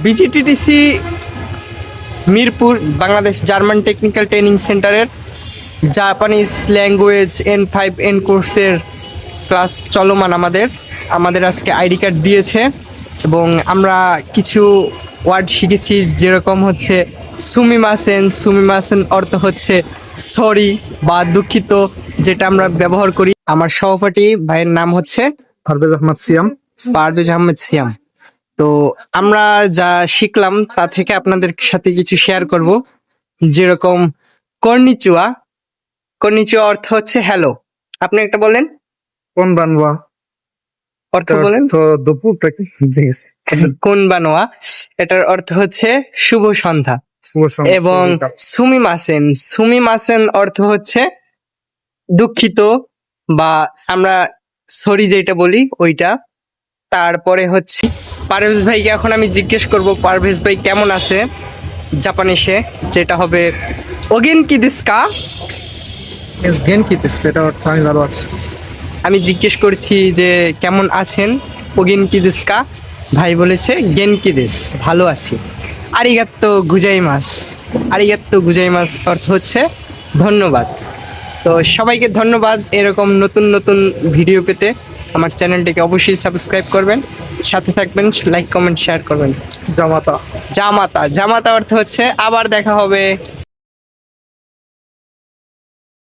বিজিটিটিসি Mirpur Bangladesh German technical training সেন্টারের Japanese language N5 কোর্সের class চলমান। আমাদের আজকে আইডি কার্ড দিয়েছে এবং আমরা কিছু ওয়ার্ড শিখেছি, যেরকম হচ্ছে সুমিমাসেন অর্থ হচ্ছে সরি বা দুঃখিত, যেটা আমরা ব্যবহার করি। আমার সহপাঠী ভাইয়ের নাম হচ্ছে পারভেজ আহমেদ সিয়াম। তো আমরা যা শিখলাম তা থেকে আপনাদের সাথে কিছু শেয়ার করব। যেরকম কর্নিচুয়া অর্থ হচ্ছে হ্যালো। আপনি একটা বলেন, কোন বানওয়া অর্থ বলেন। তো দুপুরটা কি কোন বানোয়া, এটার অর্থ হচ্ছে শুভ সন্ধ্যা। শুভ সন্ধ্যা, এবং শুভ বিকাল। সুমিমাসেন অর্থ হচ্ছে দুঃখিত বা আমরা সরি যেটা বলি ওইটা। তারপরে হচ্ছে পারভেজ ভাইকে এখন আমি জিজ্ঞেস করব পারভেজ ভাই কেমন আছে জাপানিসে, যেটা হবে ওগেন কি দিস্কা। গেন কি সেটা অর্থ আমি ভালো আছি। আমি জিজ্ঞেস করছি যে কেমন আছেন, ওগেন কি দিস্কা। ভাই বলেছে গেন কি দিস, ভালো আছি। আরিগাত্তো গুজাইমাস অর্থ হচ্ছে ধন্যবাদ। তো সবাইকে ধন্যবাদ। এরকম নতুন নতুন ভিডিও পেতে আমার চ্যানেলটিকে অবশ্যই সাবস্ক্রাইব করবেন, সাথে থাকবেন, লাইক কমেন্ট শেয়ার করবেন। জামাতা জামাতা অর্থ হচ্ছে আবার দেখা হবে।